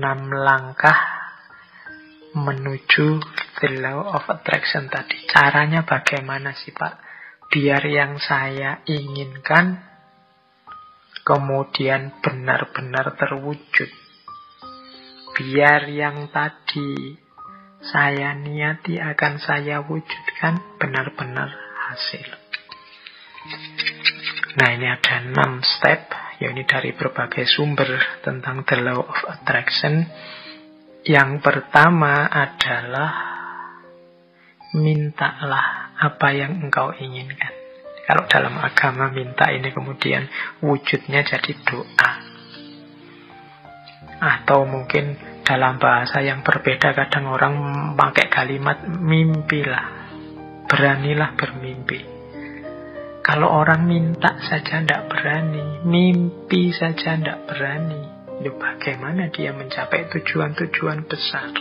6 langkah menuju the law of attraction tadi. Caranya bagaimana sih Pak? Biar yang saya inginkan kemudian benar-benar terwujud. Biar yang tadi saya niati akan saya wujudkan benar-benar hasil. Nah, ini ada 6 step, ya ini dari berbagai sumber tentang the law of attraction. Yang pertama adalah mintalah apa yang engkau inginkan. Kalau dalam agama minta ini kemudian wujudnya jadi doa. Atau mungkin dalam bahasa yang berbeda, kadang orang pakai kalimat mimpilah, beranilah bermimpi. Kalau orang minta saja tidak berani, mimpi saja tidak berani, ya bagaimana dia mencapai tujuan-tujuan besar?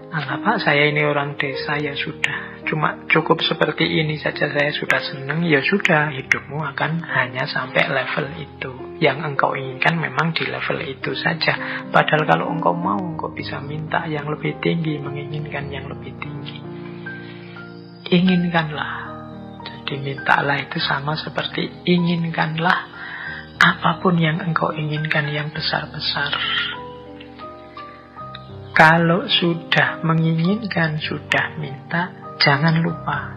Alah Pak, saya ini orang desa, ya sudah, cuma cukup seperti ini saja saya sudah senang, ya sudah, hidupmu akan hanya sampai level itu. Yang engkau inginkan memang di level itu saja. Padahal kalau engkau mau, engkau bisa minta yang lebih tinggi, menginginkan yang lebih tinggi. Inginkanlah. Jadi mintalah itu sama seperti inginkanlah apapun yang engkau inginkan yang besar-besar. Kalau sudah menginginkan, sudah minta, jangan lupa.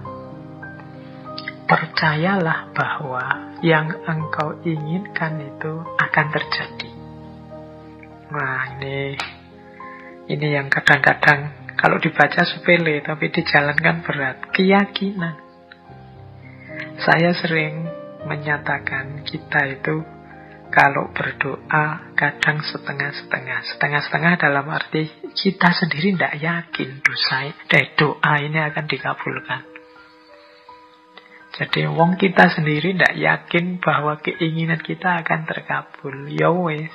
Percayalah bahwa yang engkau inginkan itu akan terjadi. Nah, ini yang kadang-kadang kalau dibaca sepele, tapi dijalankan berat. Keyakinan. Saya sering menyatakan kita itu kalau berdoa kadang setengah-setengah. Setengah-setengah dalam arti kita sendiri tidak yakin doa ini akan dikabulkan. Jadi wong kita sendiri tidak yakin bahwa keinginan kita akan terkabul. Ya wes,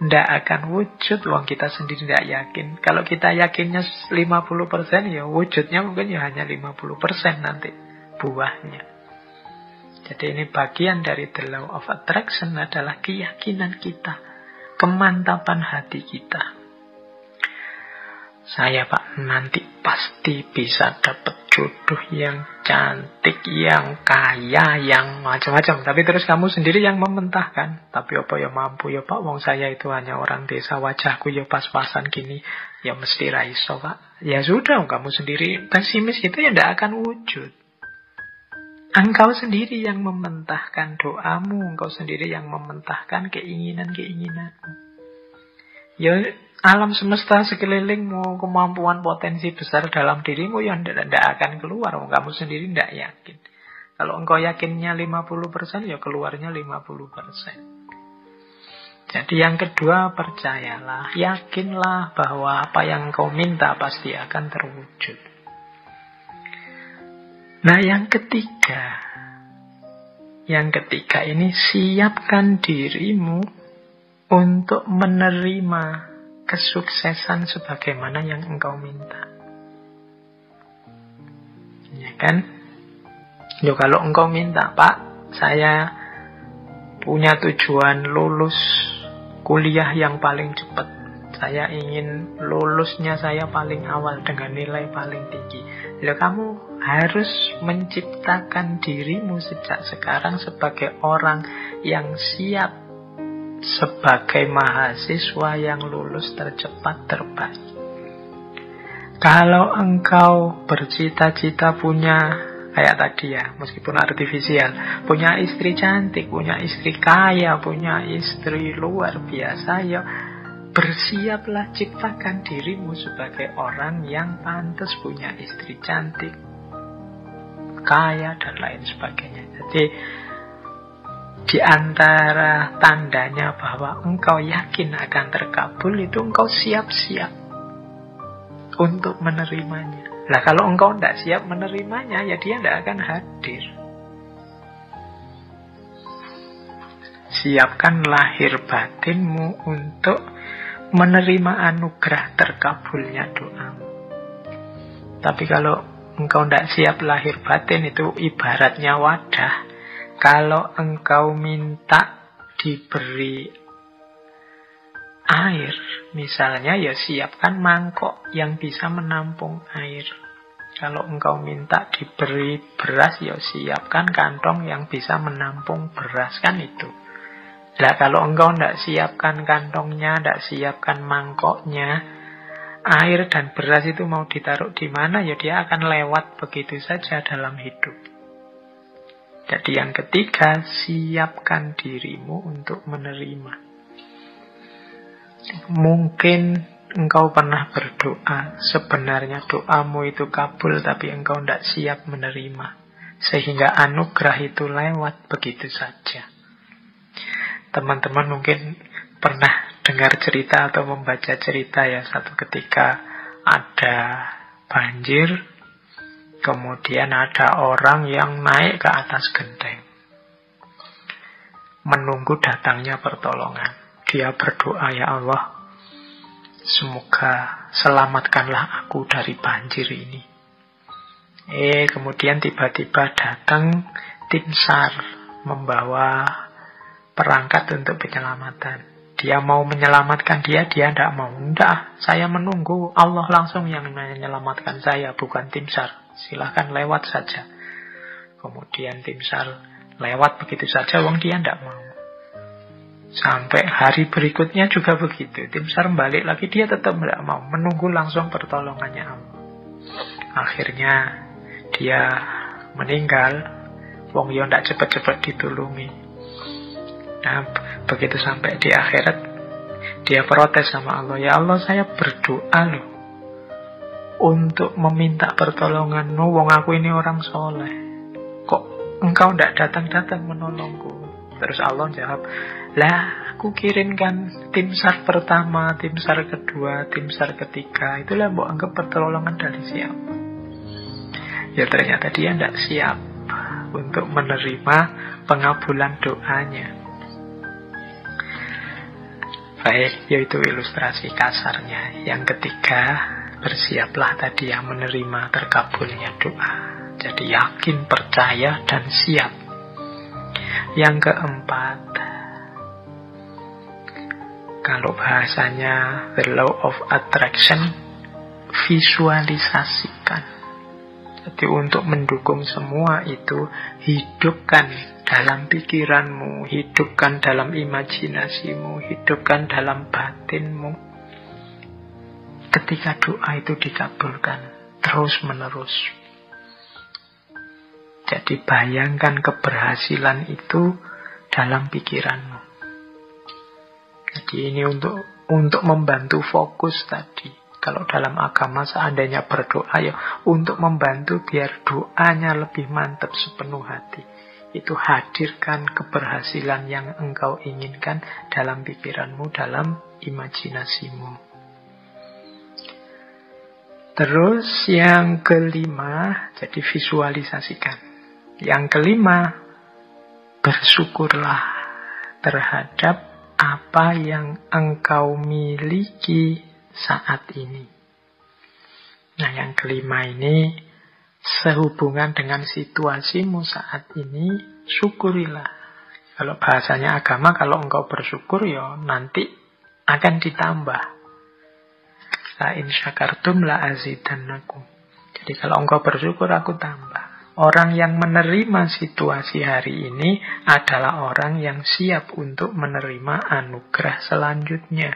tidak akan wujud wong kita sendiri tidak yakin. Kalau kita yakinnya 50%, ya wujudnya mungkin ya hanya 50% nanti buahnya. Jadi ini bagian dari the law of attraction adalah keyakinan kita, kemantapan hati kita. Saya Pak nanti pasti bisa dapat jodoh yang cantik, yang kaya, yang macam-macam. Tapi terus kamu sendiri yang mementahkan. Tapi apa ya mampu ya Pak, wong saya itu hanya orang desa, wajahku ya pas-pasan gini, ya mesti raiso Pak. Ya sudah, kamu sendiri pesimis itu ya tidak akan wujud. Engkau sendiri yang mementahkan doamu, engkau sendiri yang mementahkan keinginan-keinginanmu. Ya, alam semesta sekelilingmu, kemampuan potensi besar dalam dirimu yang tidak akan keluar. Kamu sendiri tidak yakin. Kalau engkau yakinnya 50%, ya keluarnya 50%. Jadi yang kedua, percayalah, yakinlah bahwa apa yang engkau minta pasti akan terwujud. Nah, yang ketiga ini siapkan dirimu untuk menerima kesuksesan sebagaimana yang engkau minta. Ya kan? Yo, kalau engkau minta, Pak, saya punya tujuan lulus kuliah yang paling cepat. Saya ingin lulusnya saya paling awal dengan nilai paling tinggi. Ya, kamu harus menciptakan dirimu sejak sekarang sebagai orang yang siap, sebagai mahasiswa yang lulus tercepat terbaik. Kalau engkau bercita-cita punya, kayak tadi ya, meskipun artifisial, punya istri cantik, punya istri kaya, punya istri luar biasa, ya bersiaplah, ciptakan dirimu sebagai orang yang pantas punya istri cantik, kaya, dan lain sebagainya. Jadi di antara tandanya bahwa engkau yakin akan terkabul itu engkau siap-siap untuk menerimanya. Nah, kalau engkau tidak siap menerimanya, ya dia tidak akan hadir. Siapkan lahir batinmu untuk menerima anugerah terkabulnya doamu. Tapi kalau engkau tidak siap lahir batin, itu ibaratnya wadah. Kalau engkau minta diberi air. Misalnya ya siapkan mangkok yang bisa menampung air. Kalau engkau minta diberi beras, ya siapkan kantong yang bisa menampung beras, kan itu. Nah, kalau engkau tidak siapkan kantongnya, tidak siapkan mangkoknya, air dan beras itu mau ditaruh di mana, ya dia akan lewat begitu saja dalam hidup. Jadi yang ketiga, siapkan dirimu untuk menerima. Mungkin engkau pernah berdoa, sebenarnya doamu itu kabul, tapi engkau tidak siap menerima. Sehingga anugerah itu lewat begitu saja. Teman-teman mungkin pernah dengar cerita atau membaca cerita ya, satu ketika ada banjir, kemudian ada orang yang naik ke atas genteng, menunggu datangnya pertolongan. Dia berdoa, ya Allah, semoga selamatkanlah aku dari banjir ini. Kemudian tiba-tiba datang tim SAR membawa perangkat untuk penyelamatan. Dia mau menyelamatkan dia tidak mau. Tidak, saya menunggu. Allah langsung yang menyelamatkan saya, bukan tim SAR. Silahkan lewat saja. Kemudian tim SAR lewat begitu saja, wong dia tidak mau. Sampai hari berikutnya juga begitu. Tim SAR balik lagi, dia tetap tidak mau. Menunggu langsung pertolongannya Allah. Akhirnya dia meninggal. Wong yo tidak cepat-cepat ditulungi. Nah, begitu sampai di akhirat, dia protes sama Allah. Ya Allah, saya berdoa loh untuk meminta pertolongan-Mu. Wong aku ini orang soleh. Kok engkau tidak datang-datang menolongku? Terus Allah jawab, lah aku kirimkan tim SAR pertama, tim SAR kedua, tim SAR ketiga. Itulah mau anggap pertolongan dari siapa? Ya ternyata dia tidak siap untuk menerima pengabulan doanya. Baik, yaitu ilustrasi kasarnya. Yang ketiga, bersiaplah tadi yang menerima terkabulnya doa. Jadi yakin, percaya, dan siap. Yang keempat, kalau bahasanya the law of attraction, visualisasikan. Jadi untuk mendukung semua itu, hidupkan dalam pikiranmu, hidupkan dalam imajinasimu, hidupkan dalam batinmu. Ketika doa itu dikabulkan terus menerus. Jadi bayangkan keberhasilan itu dalam pikiranmu. Jadi ini untuk membantu fokus tadi. Kalau dalam agama seandainya berdoa ya untuk membantu biar doanya lebih mantap sepenuh hati. Itu hadirkan keberhasilan yang engkau inginkan dalam pikiranmu, dalam imajinasimu. Terus yang kelima, jadi visualisasikan. Yang kelima, bersyukurlah terhadap apa yang engkau miliki saat ini. Nah, yang kelima ini sehubungan dengan situasimu saat ini, syukurilah. Kalau bahasanya agama, kalau engkau bersyukur, ya nanti akan ditambah. La in syakartum la azidannakum. Jadi kalau engkau bersyukur, aku tambah. Orang yang menerima situasi hari ini adalah orang yang siap untuk menerima anugerah selanjutnya.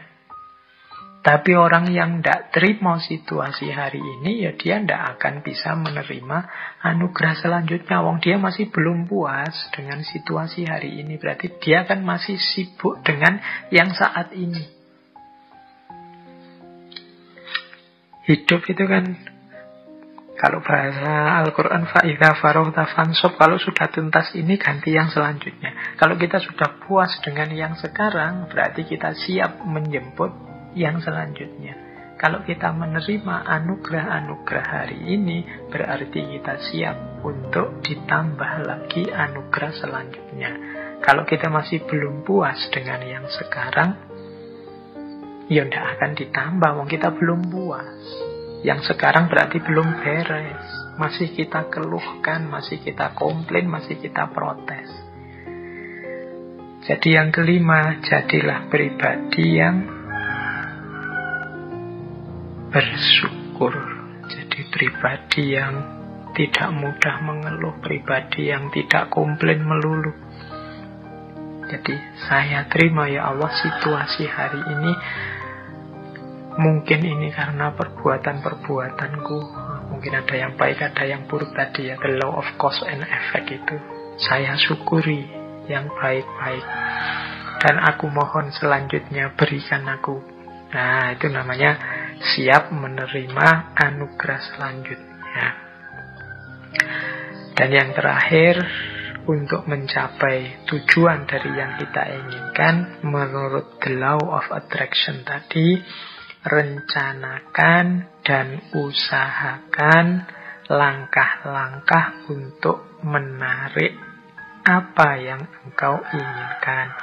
Tapi orang yang tidak terima situasi hari ini, ya dia tidak akan bisa menerima anugerah selanjutnya. Wong dia masih belum puas dengan situasi hari ini. Berarti dia kan masih sibuk dengan yang saat ini. Hidup itu kan, kalau bahasa Al-Quran, fa'idha farohta fansob, kalau sudah tuntas ini ganti yang selanjutnya. Kalau kita sudah puas dengan yang sekarang, berarti kita siap menjemput yang selanjutnya. Kalau kita menerima anugerah-anugerah hari ini, berarti kita siap untuk ditambah lagi anugerah selanjutnya. Kalau kita masih belum puas dengan yang sekarang, ya tidak akan ditambah, wong kita belum puas. Yang sekarang berarti belum beres. Masih kita keluhkan, masih kita komplain, masih kita protes. Jadi yang kelima, jadilah pribadi yang bersyukur. Jadi pribadi yang tidak mudah mengeluh, pribadi yang tidak komplain melulu. Jadi saya terima ya Allah situasi hari ini. Mungkin ini karena perbuatan-perbuatanku. Mungkin ada yang baik, ada yang buruk tadi ya. The law of cause and effect itu. Saya syukuri yang baik-baik. Dan aku mohon selanjutnya berikan aku. Nah, itu namanya siap menerima anugerah selanjutnya. Dan yang terakhir, untuk mencapai tujuan dari yang kita inginkan, menurut the law of attraction tadi, rencanakan dan usahakan langkah-langkah untuk menarik apa yang engkau inginkan.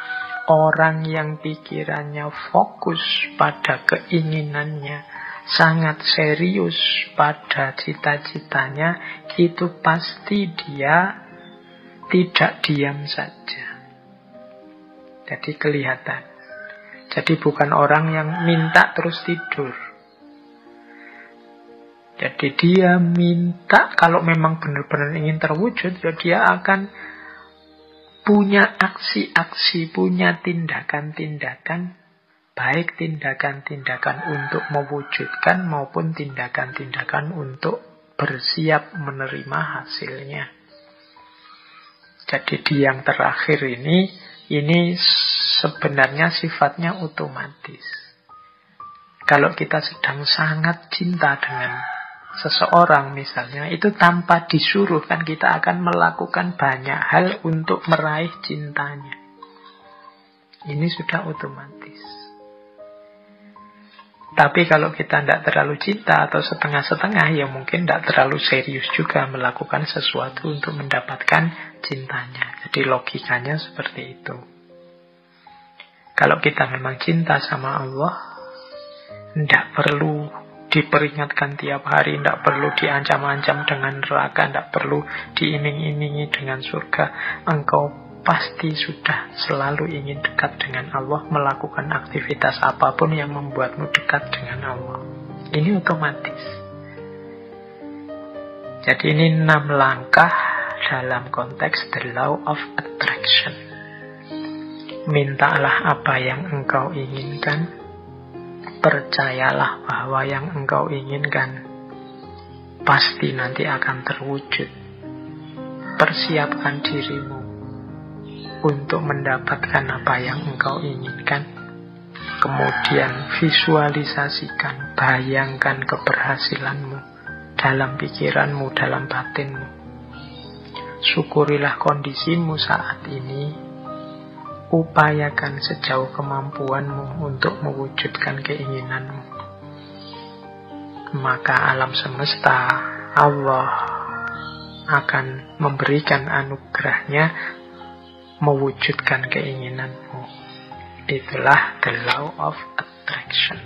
Orang yang pikirannya fokus pada keinginannya, sangat serius pada cita-citanya, itu pasti dia tidak diam saja. Jadi kelihatan. Jadi bukan orang yang minta terus tidur. Jadi dia minta, kalau memang benar-benar ingin terwujud, ya dia akan punya aksi-aksi, punya tindakan-tindakan, baik tindakan-tindakan untuk mewujudkan maupun tindakan-tindakan untuk bersiap menerima hasilnya. Jadi di yang terakhir ini sebenarnya sifatnya otomatis. Kalau kita sedang sangat cinta dengan seseorang misalnya, itu tanpa disuruh kan kita akan melakukan banyak hal untuk meraih cintanya. Ini sudah otomatis. Tapi kalau kita tidak terlalu cinta atau setengah-setengah, ya mungkin tidak terlalu serius juga melakukan sesuatu untuk mendapatkan cintanya. Jadi logikanya seperti itu. Kalau kita memang cinta sama Allah, tidak perlu diperingatkan tiap hari, tidak perlu diancam-ancam dengan neraka, tidak perlu diiming-imingi dengan surga. Engkau pasti sudah selalu ingin dekat dengan Allah, melakukan aktivitas apapun yang membuatmu dekat dengan Allah. Ini otomatis. Jadi ini 6 langkah dalam konteks the law of attraction. Mintalah apa yang engkau inginkan. Percayalah bahwa yang engkau inginkan pasti nanti akan terwujud. Persiapkan dirimu untuk mendapatkan apa yang engkau inginkan. Kemudian visualisasikan, bayangkan keberhasilanmu dalam pikiranmu, dalam batinmu. Syukurilah kondisimu saat ini. Upayakan sejauh kemampuanmu untuk mewujudkan keinginanmu. Maka alam semesta, Allah akan memberikan anugerahnya mewujudkan keinginanmu. Itulah the law of attraction.